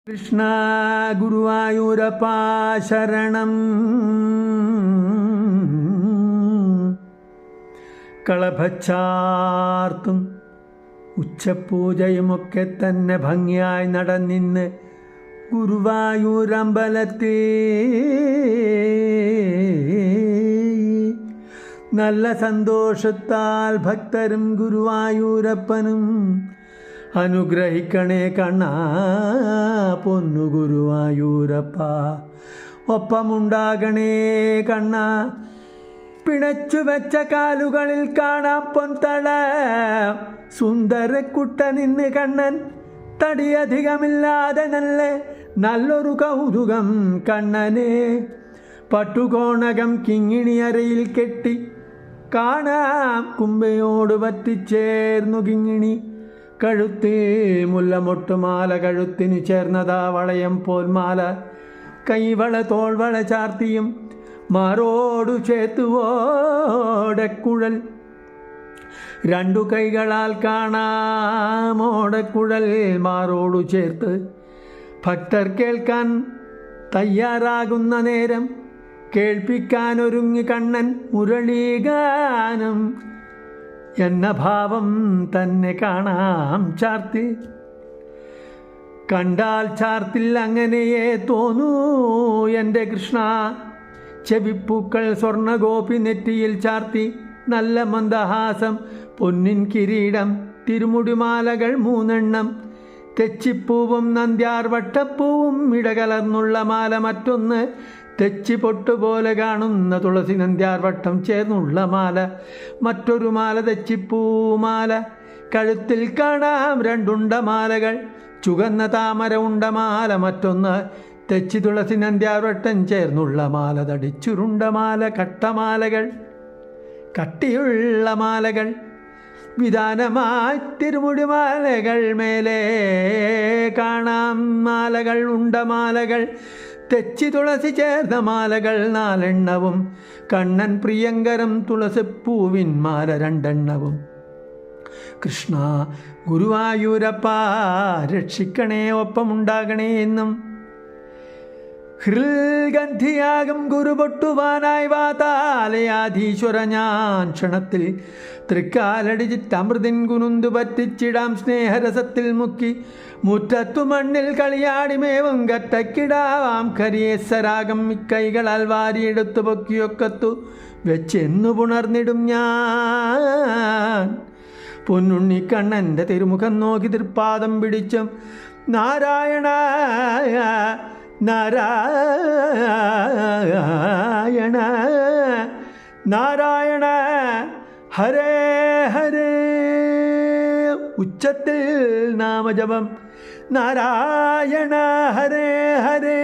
കൃഷ്ണ ഗുരുവായൂരപ്പ ശരണം. കളഭച്ചാർത്തും ഉച്ചപൂജയുമൊക്കെ തന്നെ ഭംഗിയായി നടന്നിന്ന് ഗുരുവായൂരമ്പലത്തിൽ നല്ല സന്തോഷത്താൽ ഭക്തരും ഗുരുവായൂരപ്പനും അനുഗ്രഹിക്കണേ കണ്ണാ പൊന്നു ഗുരുവായൂരപ്പ, ഒപ്പമുണ്ടാകണേ കണ്ണാ. പിണച്ചു വെച്ച കാലുകളിൽ കാണാം പൊൻതള സുന്ദരക്കുട്ട നിന്ന് കണ്ണൻ, തടിയധികമില്ലാതെ നല്ലൊരു കൗതുകം കണ്ണനെ. പട്ടുകോണകം കിങ്ങിണിയരയിൽ കെട്ടി കാണാം കുമ്പയോട് പറ്റിച്ചേർന്നു കിങ്ങിണി. കഴുത്തിൽ മുല്ലമൊട്ടുമാല, കഴുത്തിനു ചേർന്നതാ വളയം പോൽമാല. കൈവള തോൾവള ചാർത്തിയും മാറോടു ചേത്തുവോടക്കുഴൽ, രണ്ടു കൈകളാൽ കാണാമോടക്കുഴൽ മാറോടു ചേർത്ത്. ഭക്തർ കേൾക്കാൻ തയ്യാറാകുന്ന നേരം കേൾപ്പിക്കാനൊരുങ്ങി കണ്ണൻ മുരളീഗാനം എന്ന ഭാവം തന്നെ കാണാം ചാർത്തി. കണ്ടാൽ ചാർത്തിൽ അങ്ങനെയേ തോന്നൂ എൻ്റെ കൃഷ്ണ. ചെവിപ്പൂക്കൾ സ്വർണഗോപി നെറ്റിയിൽ ചാർത്തി, നല്ല മന്ദഹാസം പൊന്നിൻ കിരീടം, തിരുമുടിമാലകൾ 3 തെച്ചിപ്പൂവും നന്ദ്യാർ വട്ടപ്പൂവും ഇടകലർന്നുള്ള മാല മറ്റൊന്ന്, തെച്ചി പൊട്ടുപോലെ കാണുന്ന തുളസി നന്ദ്യാർ വട്ടം ചേർന്നുള്ള മാല മറ്റൊരു മാല, തെച്ചിപ്പൂമാല. കഴുത്തിൽ കാണാം 2 ഉണ്ടമാലകൾ, ചുവന്ന താമര ഉണ്ടമാല മറ്റൊന്ന്, തെച്ചി തുളസി നന്ദ്യാർ വട്ടം ചേർന്നുള്ള മാല, തടിച്ചുരുണ്ടമാല. കട്ടമാലകൾ, കട്ടിയുള്ള മാലകൾ വിധാനമായി തിരുമുടിമാലകൾ, മേലെ കാണാം മാലകൾ ഉണ്ടമാലകൾ, തെച്ചി തുളസി ചേർന്ന മാലകൾ 4 കണ്ണൻ പ്രിയങ്കരം തുളസിപ്പൂവിൻ മാല 2. കൃഷ്ണ ഗുരുവായൂരപ്പ രക്ഷിക്കണേ, ഒപ്പമുണ്ടാകണേ എന്നും. ഹൃൽഗന്ധിയാകും ഗുരുപൊട്ടുവാനായി വാതാലയാധീശ്വര ഞാൻ ക്ഷണത്തിൽ തൃക്കാലടിച്ചിട്ടമൃതിൻ കുനുന്തു പറ്റിച്ചിടാം സ്നേഹരസത്തിൽ മുക്കി. മുറ്റത്തു മണ്ണിൽ കളിയാടിമേവും കറ്റക്കിടാവാം കരിയേസരാഗം ഇക്കൈകളാൽ വാരിയെടുത്തു പൊക്കിയൊക്കത്തു വെച്ചെന്നു പുണർന്നിടും ഞാൻ. പൊന്നുണ്ണിക്കണ്ണൻ്റെ തിരുമുഖം നോക്കി തൃപ്പാദം പിടിച്ചും നാരായണ നാരായണ നാരായണ ഹരേ ഹരേ ഉച്ചത്തിൽ നാമജപം നാരായണ ഹരേ ഹരേ.